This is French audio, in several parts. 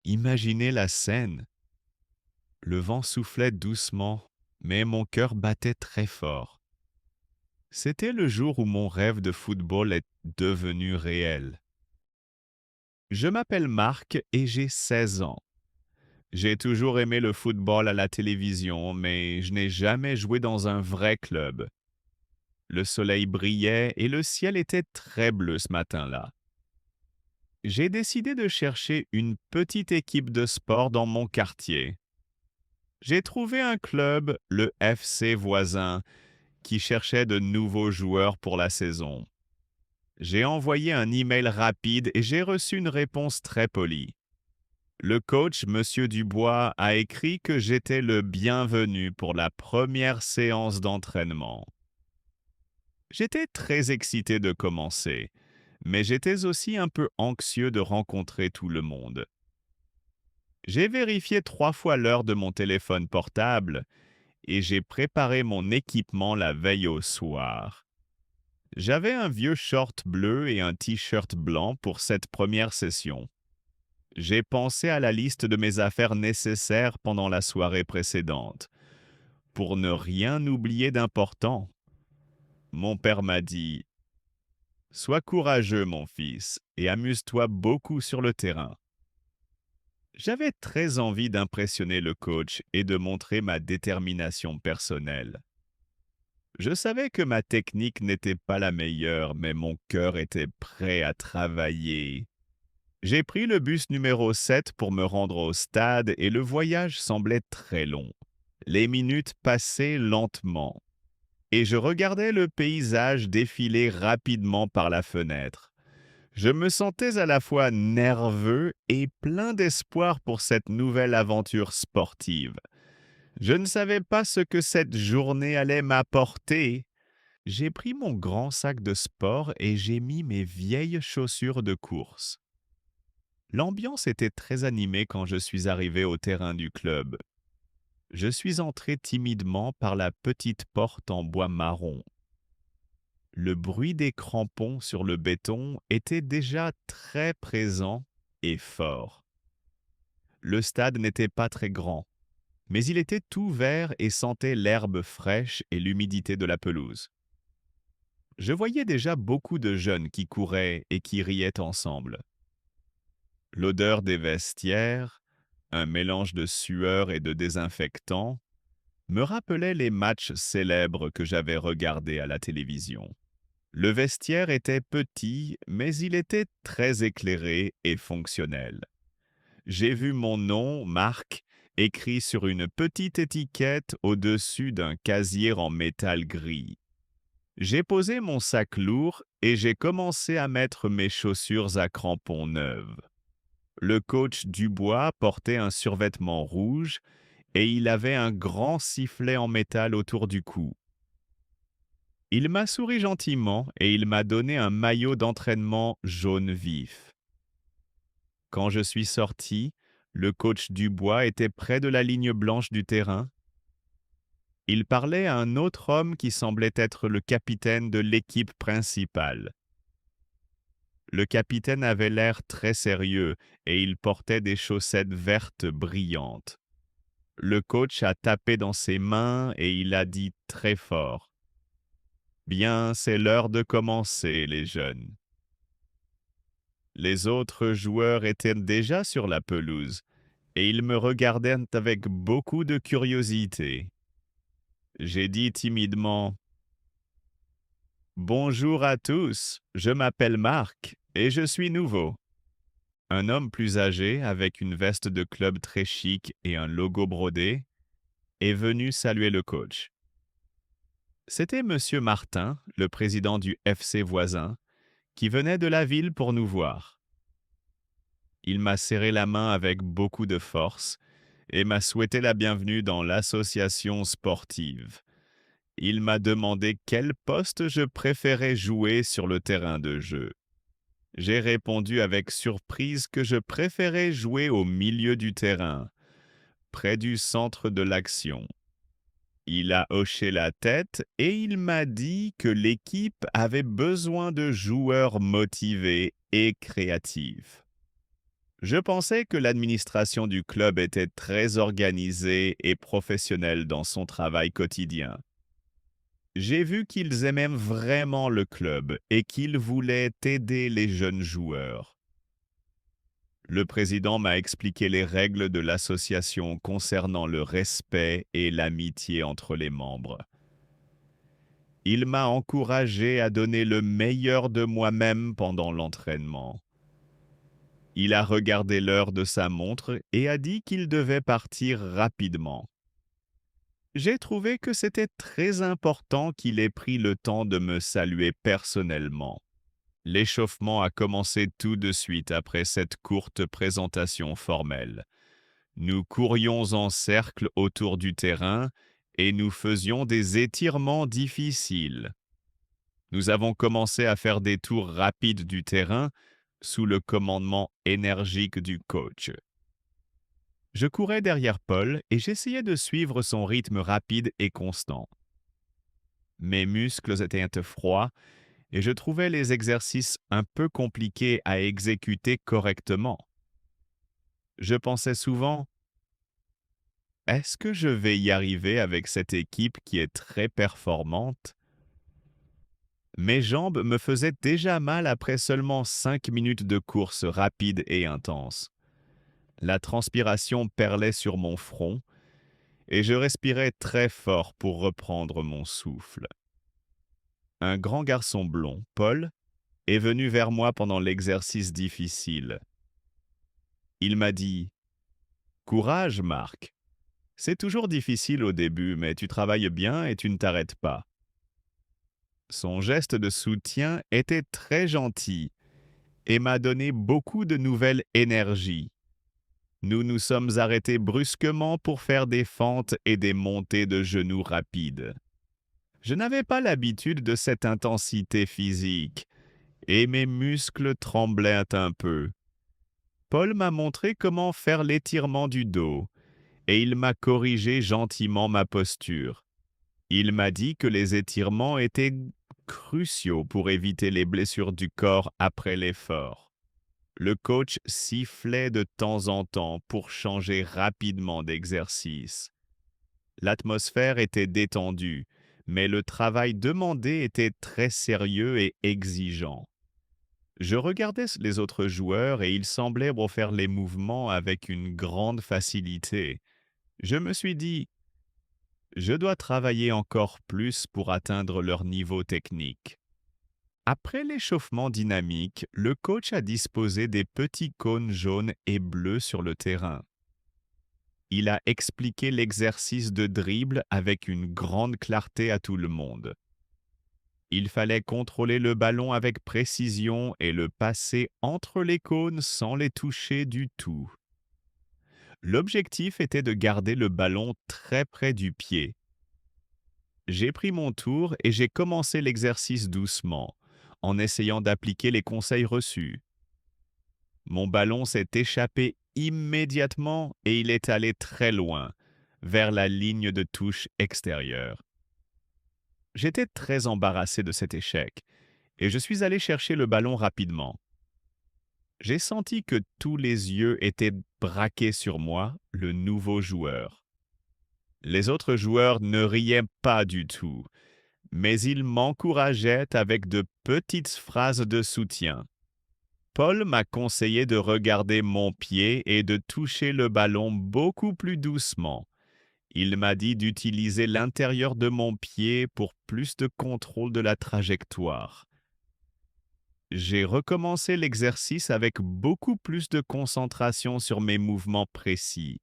Imaginez la scène. Le vent soufflait doucement, mais mon cœur battait très fort. C'était le jour où mon rêve de football est devenu réel. Je m'appelle Marc et j'ai 16 ans. J'ai toujours aimé le football à la télévision, mais je n'ai jamais joué dans un vrai club. Le soleil brillait et le ciel était très bleu ce matin-là. J'ai décidé de chercher une petite équipe de sport dans mon quartier. J'ai trouvé un club, le FC voisin, qui cherchait de nouveaux joueurs pour la saison. J'ai envoyé un email rapide et j'ai reçu une réponse très polie. Le coach, Monsieur Dubois, a écrit que j'étais le bienvenu pour la première séance d'entraînement. J'étais très excité de commencer, mais j'étais aussi un peu anxieux de rencontrer tout le monde. J'ai vérifié 3 fois l'heure de mon téléphone portable et j'ai préparé mon équipement la veille au soir. J'avais un vieux short bleu et un t-shirt blanc pour cette première session. J'ai pensé à la liste de mes affaires nécessaires pendant la soirée précédente, pour ne rien oublier d'important. Mon père m'a dit: Sois courageux, mon fils, et amuse-toi beaucoup sur le terrain. J'avais très envie d'impressionner le coach et de montrer ma détermination personnelle. Je savais que ma technique n'était pas la meilleure, mais mon cœur était prêt à travailler. J'ai pris le bus numéro 7 pour me rendre au stade et le voyage semblait très long. Les minutes passaient lentement et je regardais le paysage défiler rapidement par la fenêtre. Je me sentais à la fois nerveux et plein d'espoir pour cette nouvelle aventure sportive. Je ne savais pas ce que cette journée allait m'apporter. J'ai pris mon grand sac de sport et j'ai mis mes vieilles chaussures de course. L'ambiance était très animée quand je suis arrivé au terrain du club. Je suis entré timidement par la petite porte en bois marron. Le bruit des crampons sur le béton était déjà très présent et fort. Le stade n'était pas très grand, mais il était tout vert et sentait l'herbe fraîche et l'humidité de la pelouse. Je voyais déjà beaucoup de jeunes qui couraient et qui riaient ensemble. L'odeur des vestiaires, un mélange de sueur et de désinfectant, me rappelait les matchs célèbres que j'avais regardés à la télévision. Le vestiaire était petit, mais il était très éclairé et fonctionnel. J'ai vu mon nom, Marc, écrit sur une petite étiquette au-dessus d'un casier en métal gris. J'ai posé mon sac lourd et j'ai commencé à mettre mes chaussures à crampons neuves. Le coach Dubois portait un survêtement rouge et il avait un grand sifflet en métal autour du cou. Il m'a souri gentiment et il m'a donné un maillot d'entraînement jaune vif. Quand je suis sorti, le coach Dubois était près de la ligne blanche du terrain. Il parlait à un autre homme qui semblait être le capitaine de l'équipe principale. Le capitaine avait l'air très sérieux et il portait des chaussettes vertes brillantes. Le coach a tapé dans ses mains et il a dit très fort: Bien, c'est l'heure de commencer, les jeunes. Les autres joueurs étaient déjà sur la pelouse et ils me regardaient avec beaucoup de curiosité. J'ai dit timidement: Bonjour à tous, je m'appelle Marc et je suis nouveau. Un homme plus âgé, avec une veste de club très chic et un logo brodé, est venu saluer le coach. C'était Monsieur Martin, le président du FC voisin, qui venait de la ville pour nous voir. Il m'a serré la main avec beaucoup de force et m'a souhaité la bienvenue dans l'association sportive. Il m'a demandé quel poste je préférais jouer sur le terrain de jeu. J'ai répondu avec surprise que je préférais jouer au milieu du terrain, près du centre de l'action. Il a hoché la tête et il m'a dit que l'équipe avait besoin de joueurs motivés et créatifs. Je pensais que l'administration du club était très organisée et professionnelle dans son travail quotidien. J'ai vu qu'ils aimaient vraiment le club et qu'ils voulaient aider les jeunes joueurs. Le président m'a expliqué les règles de l'association concernant le respect et l'amitié entre les membres. Il m'a encouragé à donner le meilleur de moi-même pendant l'entraînement. Il a regardé l'heure de sa montre et a dit qu'il devait partir rapidement. J'ai trouvé que c'était très important qu'il ait pris le temps de me saluer personnellement. L'échauffement a commencé tout de suite après cette courte présentation formelle. Nous courions en cercle autour du terrain et nous faisions des étirements difficiles. Nous avons commencé à faire des tours rapides du terrain sous le commandement énergique du coach. Je courais derrière Paul et j'essayais de suivre son rythme rapide et constant. Mes muscles étaient froids et je trouvais les exercices un peu compliqués à exécuter correctement. Je pensais souvent, est-ce que je vais y arriver avec cette équipe qui est très performante? Mes jambes me faisaient déjà mal après seulement 5 minutes de course rapide et intense. La transpiration perlait sur mon front et je respirais très fort pour reprendre mon souffle. Un grand garçon blond, Paul, est venu vers moi pendant l'exercice difficile. Il m'a dit: Courage, Marc. C'est toujours difficile au début, mais tu travailles bien et tu ne t'arrêtes pas. Son geste de soutien était très gentil et m'a donné beaucoup de nouvelles énergies. Nous nous sommes arrêtés brusquement pour faire des fentes et des montées de genoux rapides. Je n'avais pas l'habitude de cette intensité physique et mes muscles tremblaient un peu. Paul m'a montré comment faire l'étirement du dos et il m'a corrigé gentiment ma posture. Il m'a dit que les étirements étaient cruciaux pour éviter les blessures du corps après l'effort. Le coach sifflait de temps en temps pour changer rapidement d'exercice. L'atmosphère était détendue, mais le travail demandé était très sérieux et exigeant. Je regardais les autres joueurs et ils semblaient refaire les mouvements avec une grande facilité. Je me suis dit, je dois travailler encore plus pour atteindre leur niveau technique. Après l'échauffement dynamique, le coach a disposé des petits cônes jaunes et bleus sur le terrain. Il a expliqué l'exercice de dribble avec une grande clarté à tout le monde. Il fallait contrôler le ballon avec précision et le passer entre les cônes sans les toucher du tout. L'objectif était de garder le ballon très près du pied. J'ai pris mon tour et j'ai commencé l'exercice doucement, en essayant d'appliquer les conseils reçus. Mon ballon s'est échappé immédiatement et il est allé très loin, vers la ligne de touche extérieure. J'étais très embarrassé de cet échec et je suis allé chercher le ballon rapidement. J'ai senti que tous les yeux étaient braqués sur moi, le nouveau joueur. Les autres joueurs ne riaient pas du tout, mais ils m'encourageaient avec de petites phrases de soutien. Paul m'a conseillé de regarder mon pied et de toucher le ballon beaucoup plus doucement. Il m'a dit d'utiliser l'intérieur de mon pied pour plus de contrôle de la trajectoire. J'ai recommencé l'exercice avec beaucoup plus de concentration sur mes mouvements précis.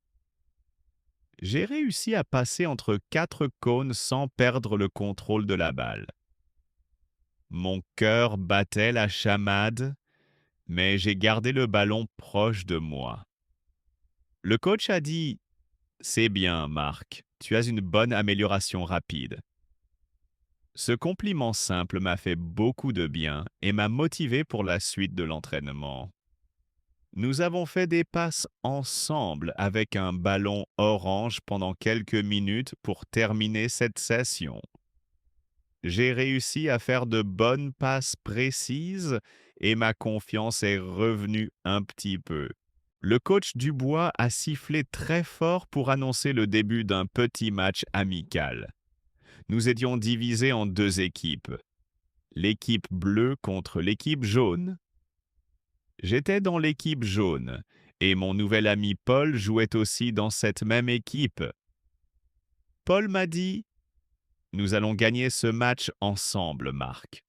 J'ai réussi à passer entre 4 cônes sans perdre le contrôle de la balle. Mon cœur battait la chamade, mais j'ai gardé le ballon proche de moi. Le coach a dit: C'est bien, Marc, tu as une bonne amélioration rapide. Ce compliment simple m'a fait beaucoup de bien et m'a motivé pour la suite de l'entraînement. Nous avons fait des passes ensemble avec un ballon orange pendant quelques minutes pour terminer cette session. J'ai réussi à faire de bonnes passes précises et ma confiance est revenue un petit peu. Le coach Dubois a sifflé très fort pour annoncer le début d'un petit match amical. Nous étions divisés en deux équipes, l'équipe bleue contre l'équipe jaune. J'étais dans l'équipe jaune et mon nouvel ami Paul jouait aussi dans cette même équipe. Paul m'a dit: «Nous allons gagner ce match ensemble, Marc.»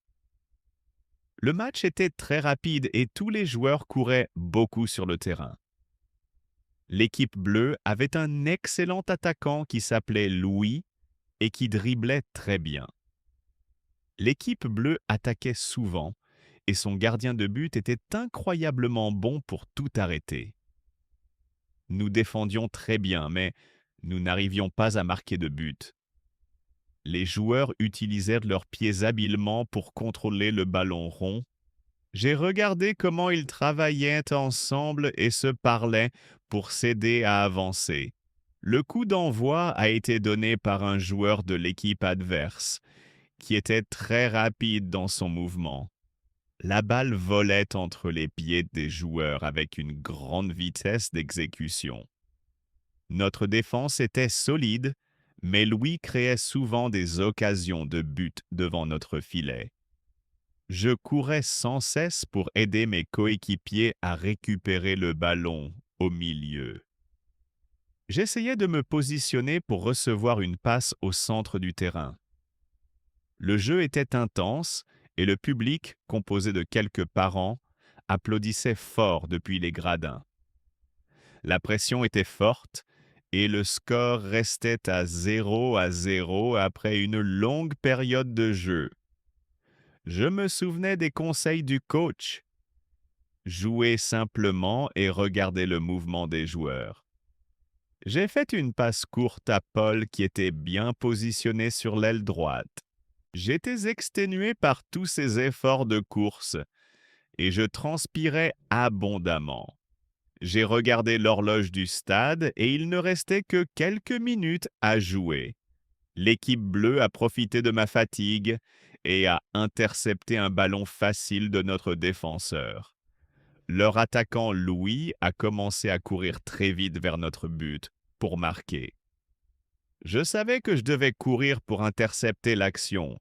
Le match était très rapide et tous les joueurs couraient beaucoup sur le terrain. L'équipe bleue avait un excellent attaquant qui s'appelait Louis et qui driblait très bien. L'équipe bleue attaquait souvent et son gardien de but était incroyablement bon pour tout arrêter. Nous défendions très bien, mais nous n'arrivions pas à marquer de but. Les joueurs utilisèrent leurs pieds habilement pour contrôler le ballon rond. J'ai regardé comment ils travaillaient ensemble et se parlaient pour s'aider à avancer. Le coup d'envoi a été donné par un joueur de l'équipe adverse, qui était très rapide dans son mouvement. La balle volait entre les pieds des joueurs avec une grande vitesse d'exécution. Notre défense était solide, mais Louis créait souvent des occasions de but devant notre filet. Je courais sans cesse pour aider mes coéquipiers à récupérer le ballon au milieu. J'essayais de me positionner pour recevoir une passe au centre du terrain. Le jeu était intense et le public, composé de quelques parents, applaudissait fort depuis les gradins. La pression était forte et le score restait à 0-0 après une longue période de jeu. Je me souvenais des conseils du coach. Jouer simplement et regarder le mouvement des joueurs. J'ai fait une passe courte à Paul qui était bien positionné sur l'aile droite. J'étais exténué par tous ces efforts de course et je transpirais abondamment. J'ai regardé l'horloge du stade et il ne restait que quelques minutes à jouer. L'équipe bleue a profité de ma fatigue et a intercepté un ballon facile de notre défenseur. Leur attaquant Louis a commencé à courir très vite vers notre but pour marquer. Je savais que je devais courir pour intercepter l'action,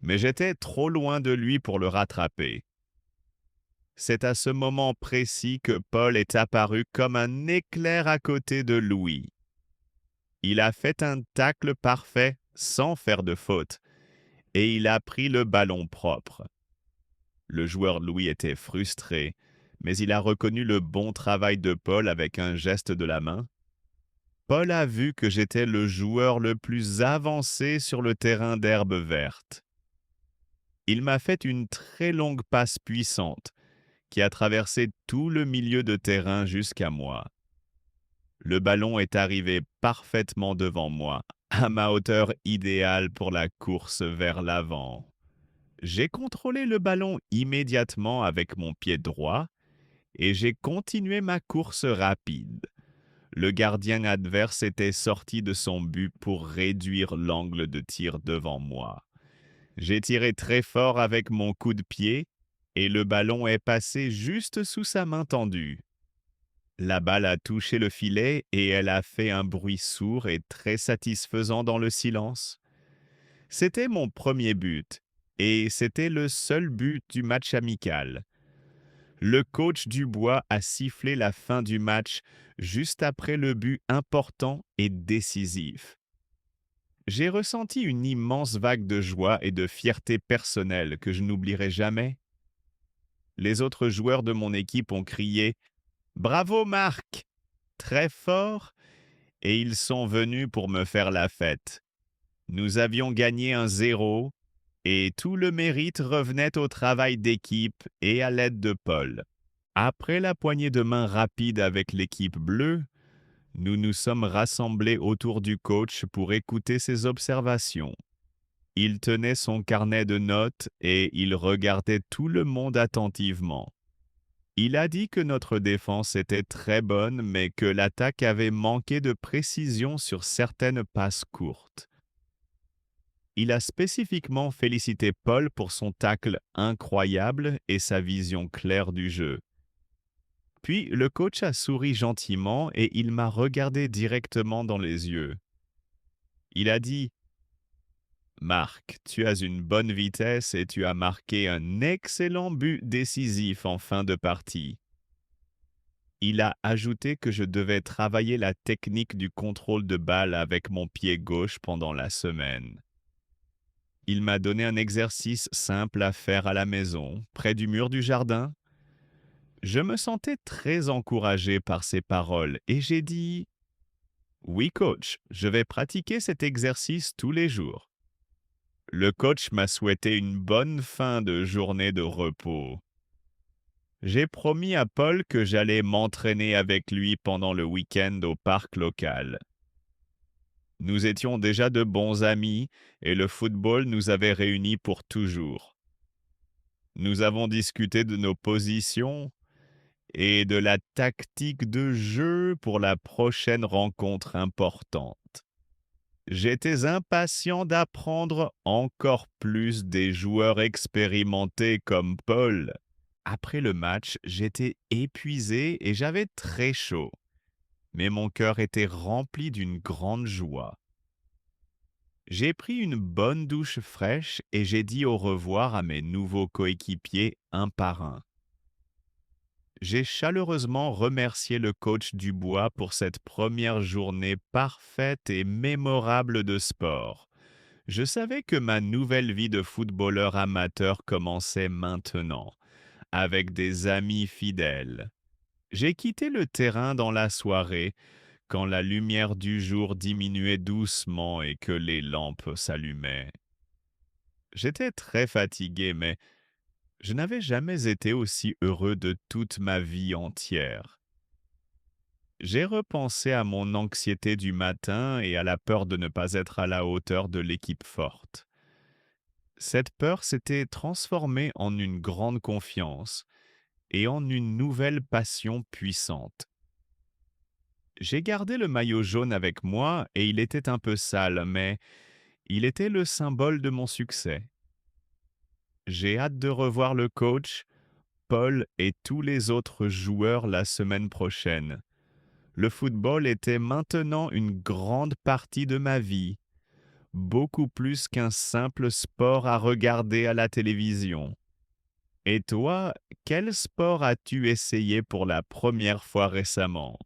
mais j'étais trop loin de lui pour le rattraper. C'est à ce moment précis que Paul est apparu comme un éclair à côté de Louis. Il a fait un tacle parfait sans faire de faute et il a pris le ballon propre. Le joueur Louis était frustré, mais il a reconnu le bon travail de Paul avec un geste de la main. Paul a vu que j'étais le joueur le plus avancé sur le terrain d'herbe verte. Il m'a fait une très longue passe puissante qui a traversé tout le milieu de terrain jusqu'à moi. Le ballon est arrivé parfaitement devant moi, à ma hauteur idéale pour la course vers l'avant. J'ai contrôlé le ballon immédiatement avec mon pied droit et j'ai continué ma course rapide. Le gardien adverse était sorti de son but pour réduire l'angle de tir devant moi. J'ai tiré très fort avec mon coup de pied et le ballon est passé juste sous sa main tendue. La balle a touché le filet et elle a fait un bruit sourd et très satisfaisant dans le silence. C'était mon premier but et c'était le seul but du match amical. Le coach Dubois a sifflé la fin du match juste après le but important et décisif. J'ai ressenti une immense vague de joie et de fierté personnelle que je n'oublierai jamais. Les autres joueurs de mon équipe ont crié «Bravo Marc!» très fort et ils sont venus pour me faire la fête. Nous avions gagné 1-0 et tout le mérite revenait au travail d'équipe et à l'aide de Paul. Après la poignée de main rapide avec l'équipe bleue, nous nous sommes rassemblés autour du coach pour écouter ses observations. Il tenait son carnet de notes et il regardait tout le monde attentivement. Il a dit que notre défense était très bonne, mais que l'attaque avait manqué de précision sur certaines passes courtes. Il a spécifiquement félicité Paul pour son tacle incroyable et sa vision claire du jeu. Puis le coach a souri gentiment et il m'a regardé directement dans les yeux. Il a dit: Marc, tu as une bonne vitesse et tu as marqué un excellent but décisif en fin de partie. Il a ajouté que je devais travailler la technique du contrôle de balle avec mon pied gauche pendant la semaine. Il m'a donné un exercice simple à faire à la maison, près du mur du jardin. Je me sentais très encouragé par ces paroles et j'ai dit: Oui, coach, je vais pratiquer cet exercice tous les jours. Le coach m'a souhaité une bonne fin de journée de repos. J'ai promis à Paul que j'allais m'entraîner avec lui pendant le week-end au parc local. Nous étions déjà de bons amis et le football nous avait réunis pour toujours. Nous avons discuté de nos positions et de la tactique de jeu pour la prochaine rencontre importante. J'étais impatient d'apprendre encore plus des joueurs expérimentés comme Paul. Après le match, j'étais épuisé et j'avais très chaud, mais mon cœur était rempli d'une grande joie. J'ai pris une bonne douche fraîche et j'ai dit au revoir à mes nouveaux coéquipiers un par un. J'ai chaleureusement remercié le coach Dubois pour cette première journée parfaite et mémorable de sport. Je savais que ma nouvelle vie de footballeur amateur commençait maintenant, avec des amis fidèles. J'ai quitté le terrain dans la soirée, quand la lumière du jour diminuait doucement et que les lampes s'allumaient. J'étais très fatigué, mais je n'avais jamais été aussi heureux de toute ma vie entière. J'ai repensé à mon anxiété du matin et à la peur de ne pas être à la hauteur de l'équipe forte. Cette peur s'était transformée en une grande confiance et en une nouvelle passion puissante. J'ai gardé le maillot jaune avec moi et il était un peu sale, mais il était le symbole de mon succès. J'ai hâte de revoir le coach, Paul et tous les autres joueurs la semaine prochaine. Le football était maintenant une grande partie de ma vie, beaucoup plus qu'un simple sport à regarder à la télévision. Et toi, quel sport as-tu essayé pour la première fois récemment?